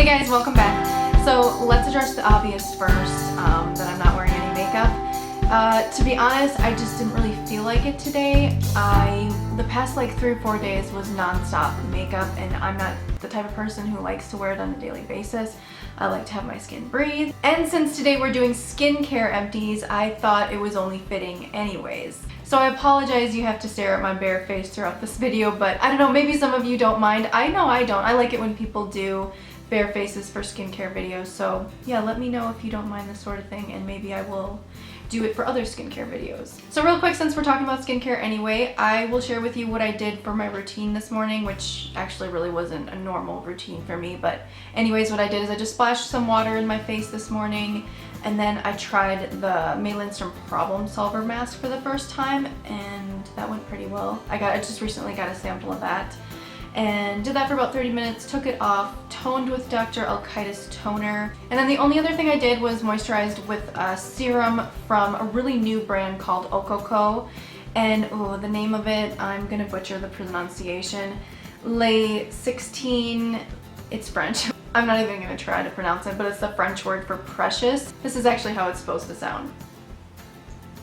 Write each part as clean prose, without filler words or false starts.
Hey guys, welcome back. So let's address the obvious first, that I'm not wearing any makeup. To be honest, I just didn't really feel like it today. The past like 3 or 4 days was non-stop makeup, and I'm not the type of person who likes to wear it on a daily basis. I like to have my skin breathe. And since today we're doing skincare empties, I thought it was only fitting anyways. So I apologize you have to stare at my bare face throughout this video, but I don't know, maybe some of you don't mind. I know I don't. I like it when people do bare faces for skincare videos, so yeah, let me know if you don't mind this sort of thing, and maybe I will do it for other skincare videos. So real quick, since we're talking about skincare anyway, I will share with you what I did for my routine this morning, which actually really wasn't a normal routine for me, but anyways, what I did is I just splashed some water in my face this morning, and then I tried the Lindstrom Problem Solver mask for the first time, and that went pretty well. I just recently got a sample of that, and did that for about 30 minutes, took it off, toned with Dr. Alkaitis toner, and then the only other thing I did was moisturized with a serum from a really new brand called Okoko, and the name of it, I'm gonna butcher the pronunciation, Le 16, it's French. I'm not even gonna try to pronounce it, but it's the French word for precious. This is actually how it's supposed to sound.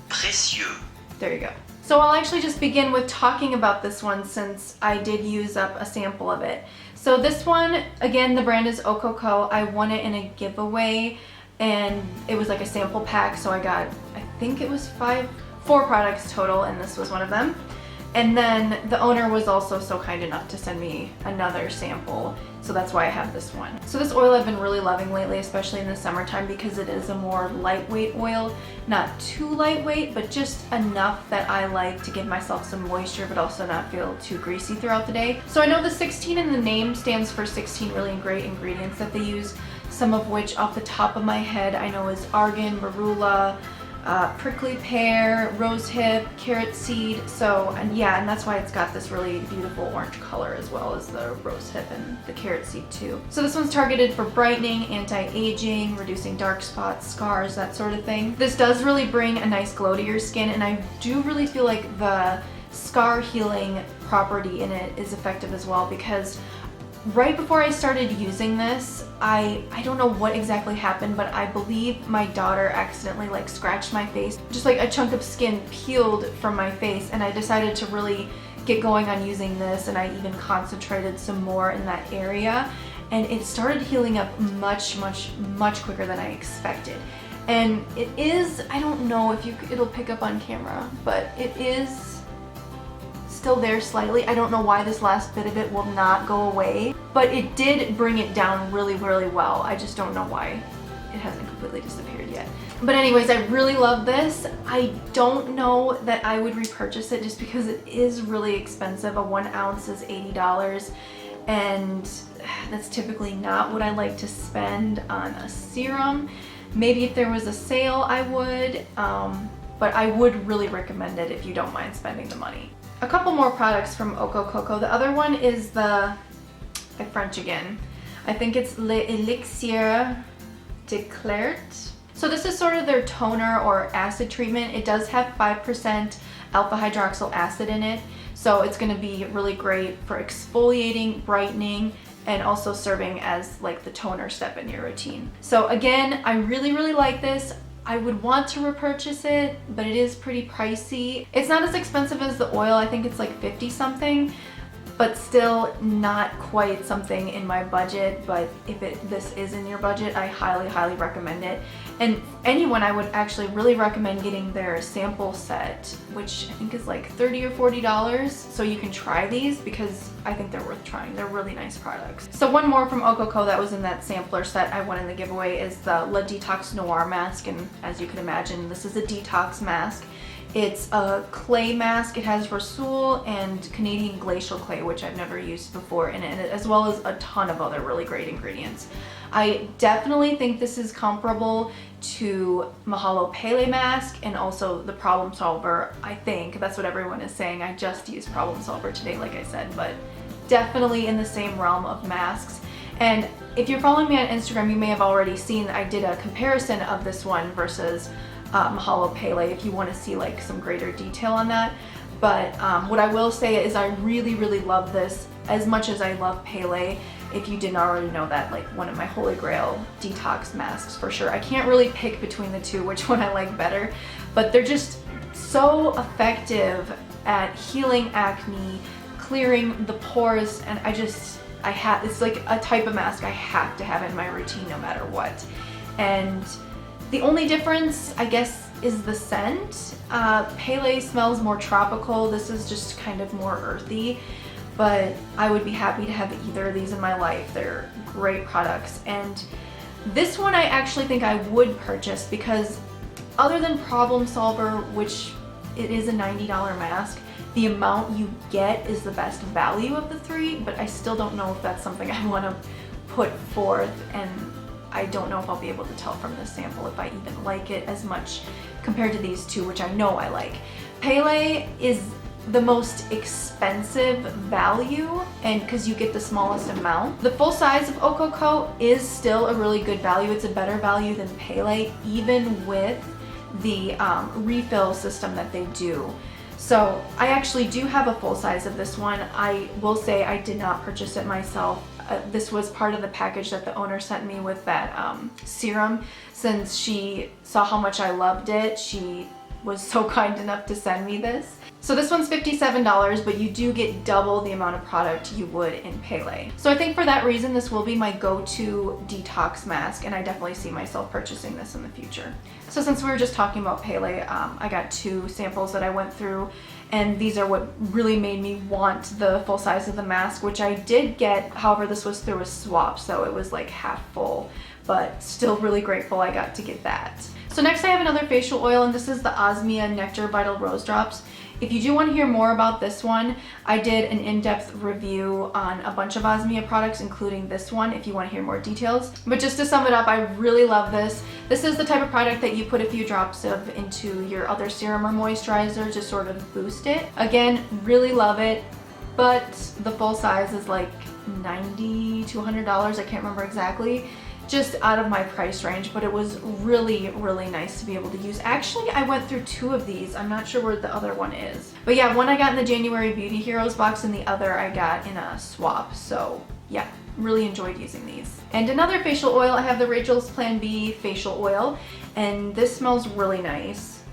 Précieux. There you go. So I'll actually just begin with talking about this one since I did use up a sample of it. So this one, again, the brand is Okoko. I won it in a giveaway, and it was like a sample pack, so I got, I think it was 4 products total, and this was one of them. And then the owner was also so kind enough to send me another sample, so that's why I have this one. So this oil I've been really loving lately, especially in the summertime, because it is a more lightweight oil. Not too lightweight, but just enough that I like to give myself some moisture, but also not feel too greasy throughout the day. So I know the 16 in the name stands for 16 really great ingredients that they use, some of which off the top of my head I know is argan, marula, prickly pear, rosehip, carrot seed, and that's why it's got this really beautiful orange color as well as the rosehip and the carrot seed too. So this one's targeted for brightening, anti-aging, reducing dark spots, scars, that sort of thing. This does really bring a nice glow to your skin, and I do really feel like the scar healing property in it is effective as well, because right before I started using this, I don't know what exactly happened, but I believe my daughter accidentally like scratched my face. Just like a chunk of skin peeled from my face, and I decided to really get going on using this, and I even concentrated some more in that area, and it started healing up much quicker than I expected. And it is, I don't know if it'll pick up on camera, but it is still there slightly. I don't know why this last bit of it will not go away, but it did bring it down really well. I just don't know why it hasn't completely disappeared yet. But anyways, I really love this. I don't know that I would repurchase it just because it is really expensive. A 1 ounce is $80, and that's typically not what I like to spend on a serum. Maybe if there was a sale I would, but I would really recommend it if you don't mind spending the money. A couple more products from Okoko. The other one is French again. I think it's l'Elixir de Clarté. So this is sort of their toner or acid treatment. It does have 5% alpha hydroxyl acid in it, so it's going to be really great for exfoliating, brightening, and also serving as like the toner step in your routine. So again, I really like this. I would want to repurchase it, but it is pretty pricey. It's not as expensive as the oil. I think it's like 50 something, but still not quite something in my budget. But if this is in your budget, I highly recommend it. And anyone, I would actually really recommend getting their sample set, which I think is like $30 or $40, so you can try these, because I think they're worth trying. They're really nice products. So one more from Okoko that was in that sampler set I won in the giveaway is the La Detox Noir mask, and as you can imagine, this is a detox mask. It's a clay mask. It has Rossul and Canadian glacial clay, which I've never used before in it, as well as a ton of other really great ingredients. I definitely think this is comparable to Mahalo Pele Mask and also the Problem Solver. I think that's what everyone is saying. I just used Problem Solver today, like I said, but definitely in the same realm of masks. And if you're following me on Instagram, you may have already seen I did a comparison of this one versus Mahalo Pele, if you want to see like some greater detail on that. But what I will say is I really love this as much as I love Pele. if you didn't already know that, like one of my holy grail detox masks for sure. I can't really pick between the two which one I like better, but they're just so effective at healing acne, clearing the pores, and it's like a type of mask I have to have in my routine no matter what. And the only difference, I guess, is the scent. Pele smells more tropical. This is just kind of more earthy, but I would be happy to have either of these in my life. They're great products. And this one I actually think I would purchase because other than Problem Solver, which it is a $90 mask, the amount you get is the best value of the three, but I still don't know if that's something I want to put forth, and I don't know if I'll be able to tell from this sample if I even like it as much compared to these two, which I know I like. Pele is the most expensive value, and because you get the smallest amount. The full size of Okoko is still a really good value. It's a better value than Pele, even with the refill system that they do. So I actually do have a full size of this one. I will say I did not purchase it myself. This was part of the package that the owner sent me with that serum. Since she saw how much I loved it, she was so kind enough to send me this. So this one's $57, but you do get double the amount of product you would in Pele. So I think for that reason, this will be my go-to detox mask, and I definitely see myself purchasing this in the future. So since we were just talking about Pele, I got 2 samples that I went through, and these are what really made me want the full size of the mask, which I did get. However, this was through a swap, so it was like half full, but still really grateful I got to get that. So next I have another facial oil, and this is the Osmia Nectar Vital Rose Drops. If you do want to hear more about this one, I did an in-depth review on a bunch of Osmia products, including this one, if you want to hear more details. But just to sum it up, I really love this. This is the type of product that you put a few drops of into your other serum or moisturizer to sort of boost it. Again, really love it, but the full size is like $90 to $100, I can't remember exactly. Just out of my price range, but it was really, really nice to be able to use. Actually, I went through 2 of these. I'm not sure where the other one is. But yeah, one I got in the January Beauty Heroes box, and the other I got in a swap. So yeah, really enjoyed using these. And another facial oil, I have the Rachel's Plan B facial oil, and this smells really nice.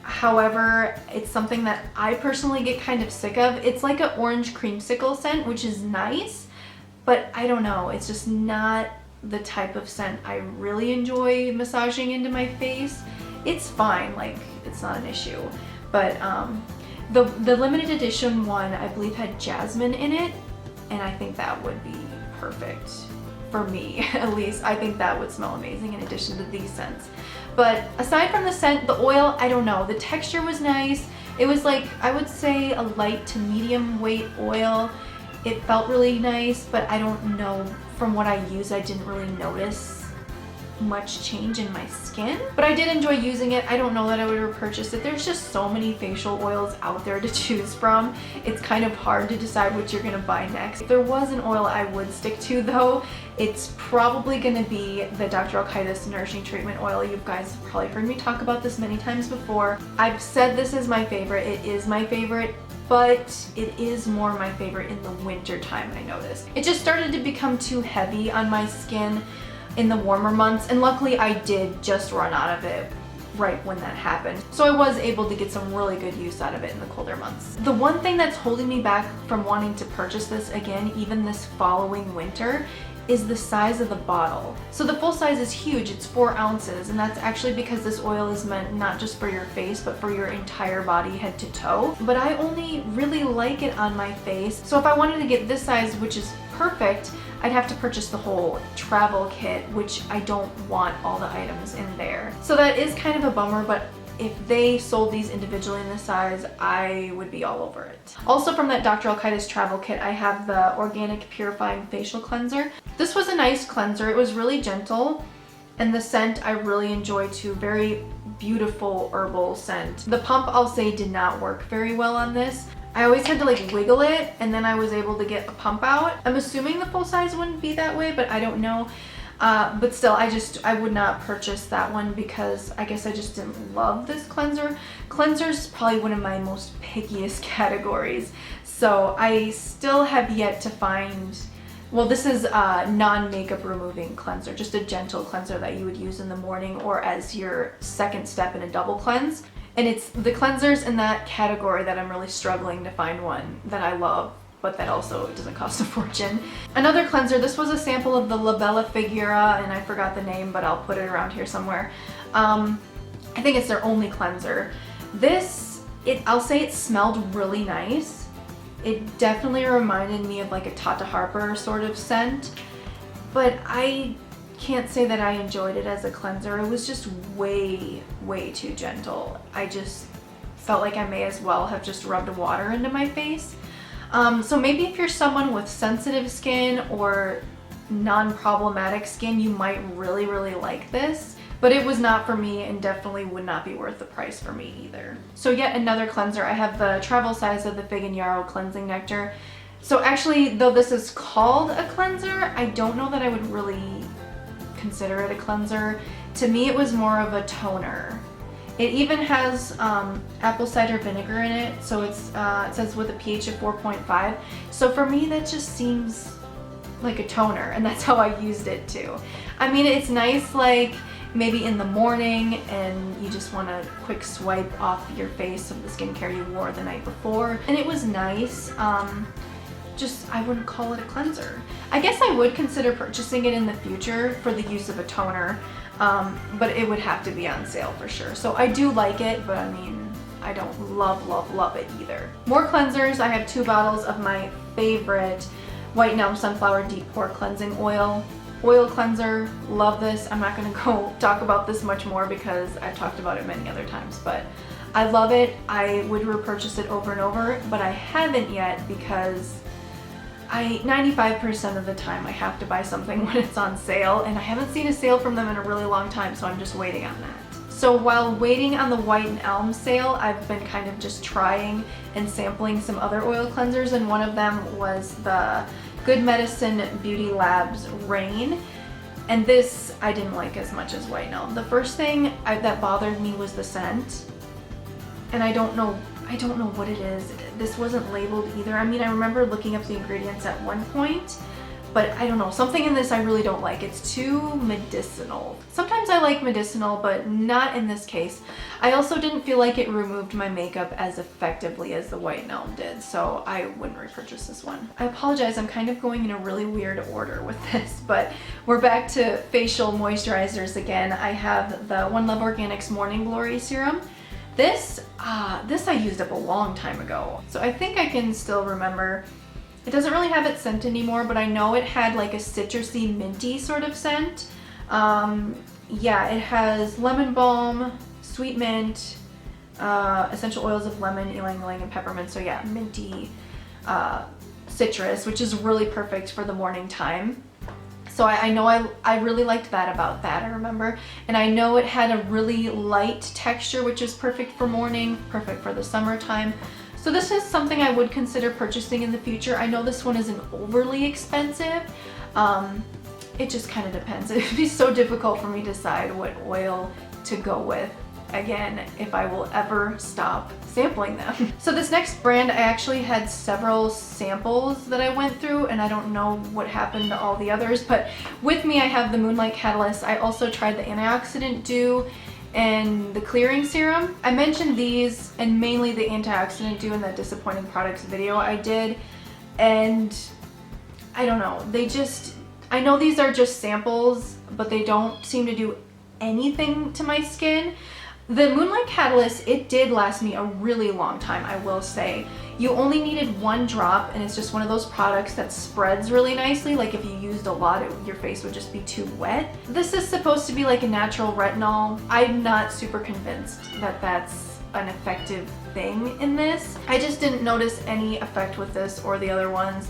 However, it's something that I personally get kind of sick of. It's like an orange creamsicle scent, which is nice, but I don't know, it's just not the type of scent I really enjoy massaging into my face. It's fine, like it's not an issue, but the limited edition one I believe had jasmine in it, and I think that would be perfect for me. At least I think that would smell amazing in addition to these scents. But aside from the scent, the oil, I don't know, the texture was nice. It was like, I would say a light to medium weight oil. It felt really nice, but I don't know, from what I used, I didn't really notice much change in my skin. But I did enjoy using it. I don't know that I would repurchase it. There's just so many facial oils out there to choose from. It's kind of hard to decide what you're gonna buy next. If there was an oil I would stick to though, it's probably gonna be the Dr. Alkaitis Nourishing Treatment Oil. You guys have probably heard me talk about this many times before. I've said this is my favorite. It is my favorite, but it is more my favorite in the winter time, I noticed. It just started to become too heavy on my skin in the warmer months, and luckily I did just run out of it right when that happened. So I was able to get some really good use out of it in the colder months. The one thing that's holding me back from wanting to purchase this again, even this following winter, is the size of the bottle. So the full size is huge, it's 4 ounces, and that's actually because this oil is meant not just for your face, but for your entire body, head to toe. But I only really like it on my face, so if I wanted to get this size, which is perfect, I'd have to purchase the whole travel kit, which I don't want all the items in there. So that is kind of a bummer, but if they sold these individually in this size, I would be all over it. Also from that Dr. Alkaitis travel kit, I have the Organic Purifying Facial Cleanser. This was a nice cleanser. It was really gentle, and the scent I really enjoyed too. Very beautiful herbal scent. The pump, I'll say, did not work very well on this. I always had to like wiggle it, and then I was able to get a pump out. I'm assuming the full size wouldn't be that way, but I don't know. But still, I would not purchase that one because I guess I just didn't love this cleanser. Cleanser's probably one of my most pickiest categories. So I still have yet to find well, this is a non-makeup removing cleanser, just a gentle cleanser that you would use in the morning or as your second step in a double cleanse. And it's the cleansers in that category that I'm really struggling to find one that I love, but that also doesn't cost a fortune. Another cleanser, this was a sample of the La Bella Figura, and I forgot the name, but I'll put it around here somewhere. I think it's their only cleanser. This, I'll say it smelled really nice. It definitely reminded me of like a Tata Harper sort of scent, but I can't say that I enjoyed it as a cleanser. It was just way too gentle. I just felt like I may as well have just rubbed water into my face. So maybe if you're someone with sensitive skin or non-problematic skin, you might really like this, but it was not for me and definitely would not be worth the price for me either. So yet another cleanser. I have the travel size of the Fig and Yarrow Cleansing Nectar. So actually, though this is called a cleanser, I don't know that I would really consider it a cleanser. To me, it was more of a toner. It even has apple cider vinegar in it, so it says with a pH of 4.5. So for me, that just seems like a toner, and that's how I used it too. I mean, it's nice like maybe in the morning and you just want a quick swipe off your face of the skincare you wore the night before, and it was nice. Just, I wouldn't call it a cleanser. I guess I would consider purchasing it in the future for the use of a toner, but it would have to be on sale for sure. So I do like it, but I mean, I don't love it either. More cleansers. I have 2 bottles of my favorite White and Elm Sunflower Deep Pore Cleansing Oil cleanser. Love this. I'm not gonna go talk about this much more because I've talked about it many other times, but I love it. I would repurchase it over and over, but I haven't yet because 95% of the time I have to buy something when it's on sale, and I haven't seen a sale from them in a really long time, so I'm just waiting on that. So while waiting on the White and Elm sale, I've been kind of just trying and sampling some other oil cleansers, and one of them was the Good Medicine Beauty Labs Rain, and this I didn't like as much as White and Elm. The first thing that bothered me was the scent, and I don't know what it is. This wasn't labeled either. I mean, I remember looking up the ingredients at one point, but I don't know, something in this I really don't like. It's too medicinal. Sometimes I like medicinal, but not in this case. I also didn't feel like it removed my makeup as effectively as the White and Elm did, so I wouldn't repurchase this one. I apologize, I'm kind of going in a really weird order with this, but we're back to facial moisturizers again. I have the One Love Organics Morning Glory Serum. This I used up a long time ago, so I think I can still remember. It doesn't really have its scent anymore, but I know it had like a citrusy, minty sort of scent. Yeah, it has lemon balm, sweet mint, essential oils of lemon, ylang ylang, and peppermint. So yeah, minty citrus, which is really perfect for the morning time. So I know I really liked that about that, I remember. And I know it had a really light texture, which is perfect for morning, perfect for the summertime. So this is something I would consider purchasing in the future. I know this one isn't overly expensive. It just kind of depends. It'd be so difficult for me to decide what oil to go with, again, if I will ever stop sampling them. So this next brand, I actually had several samples that I went through, and I don't know what happened to all the others, but with me I have the Moonlight Catalyst. I also tried the Antioxidant Dew and the Clearing Serum. I mentioned these, and mainly the Antioxidant Dew in that disappointing products video I did, and I don't know, I know these are just samples, but they don't seem to do anything to my skin. The Moonlight Catalyst, it did last me a really long time, I will say. You only needed 1 drop, and it's just one of those products that spreads really nicely. Like if you used a lot, your face would just be too wet. This is supposed to be like a natural retinol. I'm not super convinced that that's an effective thing in this. I just didn't notice any effect with this or the other ones.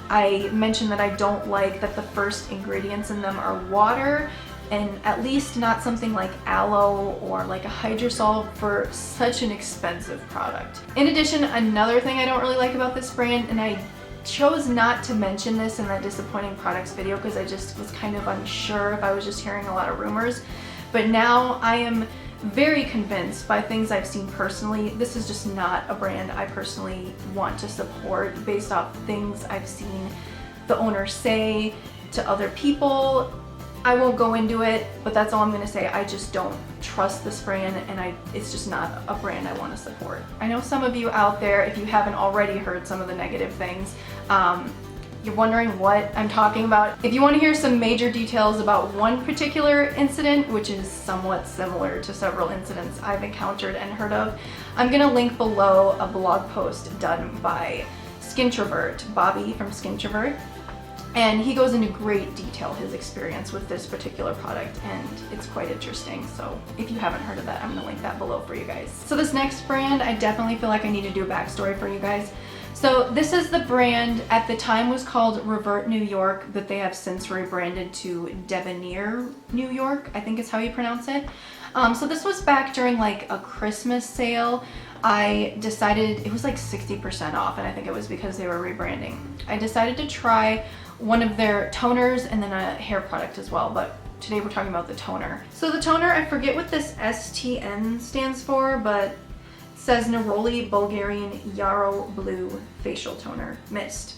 I mentioned that I don't like that the first ingredients in them are water, and at least not something like aloe or like a hydrosol for such an expensive product. In addition, another thing I don't really like about this brand, and I chose not to mention this in that disappointing products video because I just was kind of unsure if I was just hearing a lot of rumors, but now I am very convinced by things I've seen personally. This is just not a brand I personally want to support based off things I've seen the owners say to other people. I won't go into it, but that's all I'm gonna say. I just don't trust this brand, and it's just not a brand I want to support. I know some of you out there, if you haven't already heard some of the negative things, you're wondering what I'm talking about. If you want to hear some major details about one particular incident, which is somewhat similar to several incidents I've encountered and heard of, I'm gonna link below a blog post done by Skintrovert, Bobby from Skintrovert. And he goes into great detail his experience with this particular product, and it's quite interesting. So if you haven't heard of that, I'm gonna link that below for you guys. So this next brand, I definitely feel like I need to do a backstory for you guys. So this is the brand, at the time was called Revert New York, but they have since rebranded to Debonair New York, I think is how you pronounce it. So this was back during like a Christmas sale. I decided, it was like 60% off, and I think it was because they were rebranding. I decided to try one of their toners and then a hair product as well, but today we're talking about the toner. So the toner, I forget what this STN stands for, but it says Neroli Bulgarian Yarrow Blue Facial Toner Mist.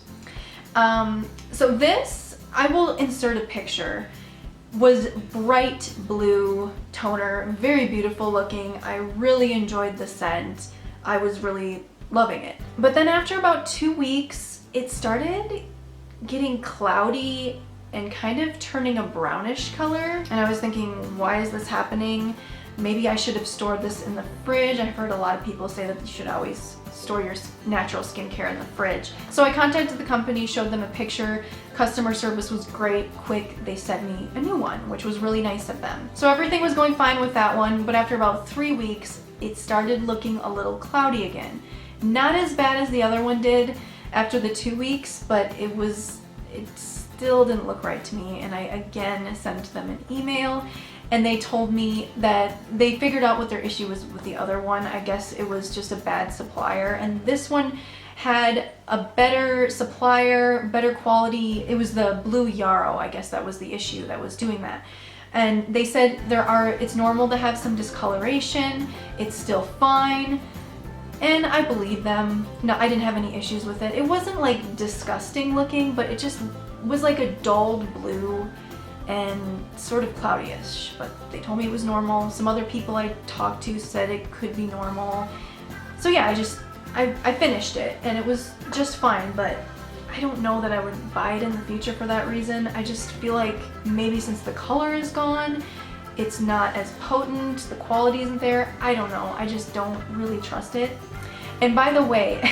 So this, I will insert a picture, was bright blue toner, very beautiful looking. I really enjoyed the scent. I was really loving it. But then after about 2 weeks, it started getting cloudy and kind of turning a brownish color. And I was thinking, why is this happening? Maybe I should have stored this in the fridge. I've heard a lot of people say that you should always store your natural skincare in the fridge. So I contacted the company, showed them a picture. Customer service was great, quick. They sent me a new one, which was really nice of them. So everything was going fine with that one, but after about 3 weeks, it started looking a little cloudy again. Not as bad as the other one did after the 2 weeks, but it still didn't look right to me, and I again sent them an email, and they told me that they figured out what their issue was with the other one. I guess it was just a bad supplier, and this one had a better supplier, better quality. It was the blue Yarrow, I guess that was the issue that was doing that. And they said it's normal to have some discoloration, it's still fine. And I believe them. No, I didn't have any issues with it. It wasn't like disgusting looking, but it just was like a dulled blue and sort of cloudyish, but they told me it was normal. Some other people I talked to said it could be normal. So yeah, I finished it and it was just fine, but I don't know that I would buy it in the future for that reason. I just feel like maybe since the color is gone, it's not as potent, the quality isn't there. I don't know, I just don't really trust it. And by the way,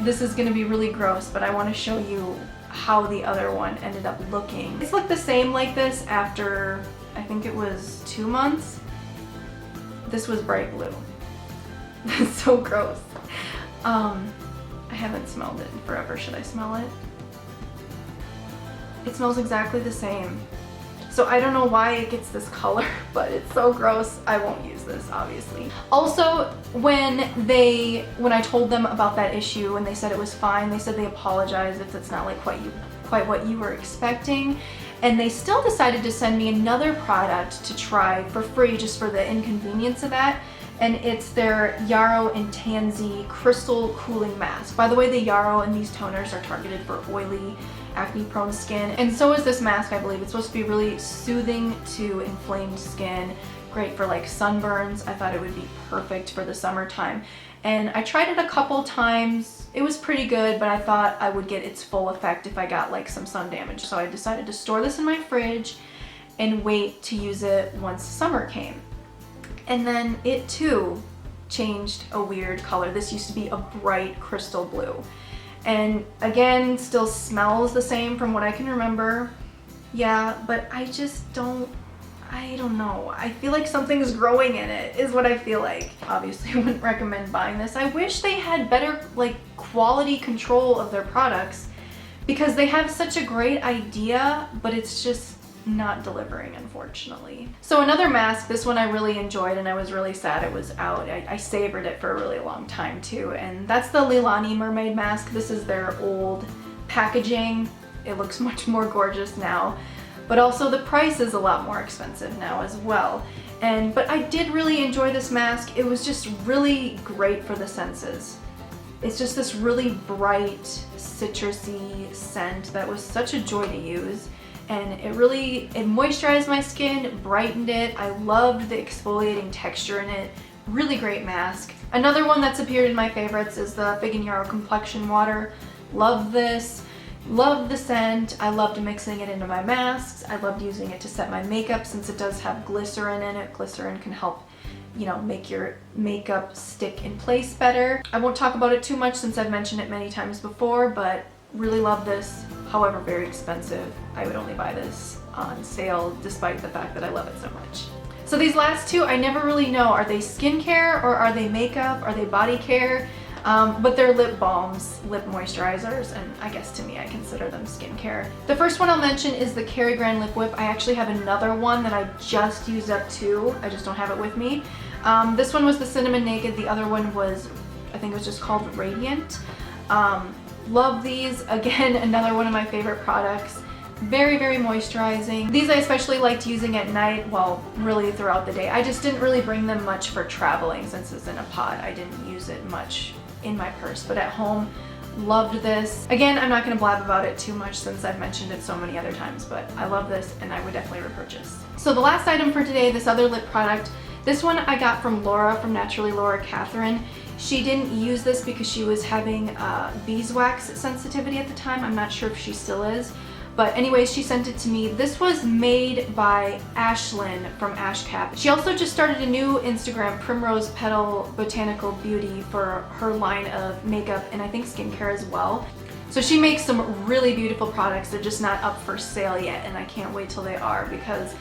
this is gonna be really gross, but I wanna show you how the other one ended up looking. It's looked the same like this after, I think it was 2 months. This was bright blue. That's so gross. I haven't smelled it in forever. Should I smell it? It smells exactly the same. So I don't know why it gets this color, but it's so gross. I won't use this, obviously. Also, when I told them about that issue and they said it was fine, they said they apologized if it's not like quite what you were expecting. And they still decided to send me another product to try for free, just for the inconvenience of that. And it's their Yarrow and Tansy Crystal Cooling Mask. By the way, the Yarrow and these toners are targeted for oily, acne-prone skin, and so is this mask, I believe. It's supposed to be really soothing to inflamed skin, great for like sunburns. I thought it would be perfect for the summertime. And I tried it a couple times. It was pretty good, but I thought I would get its full effect if I got like some sun damage. So I decided to store this in my fridge and wait to use it once summer came. And then it too changed a weird color. This used to be a bright crystal blue. And again, still smells the same from what I can remember. Yeah, but I don't know. I feel like something's growing in it, is what I feel like. Obviously, I wouldn't recommend buying this. I wish they had better like quality control of their products, because they have such a great idea, but it's just not delivering, unfortunately. So another mask, this one I really enjoyed and I was really sad it was out. I savored it for a really long time too, and that's the Lilani Mermaid Mask. This is their old packaging. It looks much more gorgeous now, but also the price is a lot more expensive now as well. But I did really enjoy this mask. It was just really great for the senses. It's just this really bright, citrusy scent that was such a joy to use. And it moisturized my skin, brightened it. I loved the exfoliating texture in it. Really great mask. Another one that's appeared in my favorites is the Fig and Yarrow Complexion Water. Love this. Love the scent. I loved mixing it into my masks. I loved using it to set my makeup since it does have glycerin in it. Glycerin can help, you know, make your makeup stick in place better. I won't talk about it too much since I've mentioned it many times before, but really love this. However, very expensive. I would only buy this on sale despite the fact that I love it so much. So these last two, I never really know, are they skincare or are they makeup? Are they body care? But they're lip balms, lip moisturizers, and I guess to me I consider them skincare. The first one I'll mention is the Cary Grand Lip Whip. I actually have another one that I just used up too. I just don't have it with me. This one was the Cinnamon Naked. The other one was, I think it was just called Radiant. Love these. Again, another one of my favorite products. Very, very moisturizing. These I especially liked using at night, well, really throughout the day. I just didn't really bring them much for traveling since it's in a pod. I didn't use it much in my purse, but at home, loved this. Again, I'm not gonna blab about it too much since I've mentioned it so many other times, but I love this and I would definitely repurchase. So the last item for today, this other lip product, this one I got from Laura, from Naturally Laura Catherine. She didn't use this because she was having beeswax sensitivity at the time. I'm not sure if she still is. But anyways, she sent it to me. This was made by Ashlyn from Ashcap. She also just started a new Instagram, Primrose Petal Botanical Beauty, for her line of makeup and I think skincare as well. So she makes some really beautiful products. They're just not up for sale yet, and I can't wait till they are because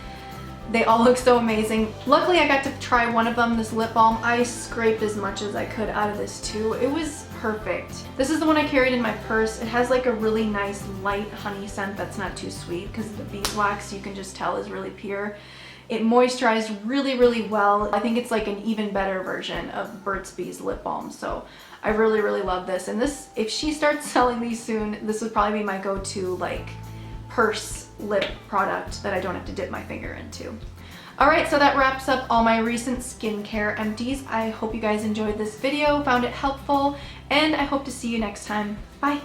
they all look so amazing. Luckily, I got to try one of them, this lip balm. I scraped as much as I could out of this too. It was perfect. This is the one I carried in my purse. It has like a really nice light honey scent that's not too sweet because the beeswax, you can just tell, is really pure. It moisturized really, really well. I think it's like an even better version of Burt's Bees lip balm. So I really, really love this. And this, if she starts selling these soon, this would probably be my go-to like purse lip product that I don't have to dip my finger into. Alright, so that wraps up all my recent skincare empties. I hope you guys enjoyed this video, found it helpful, and I hope to see you next time. Bye!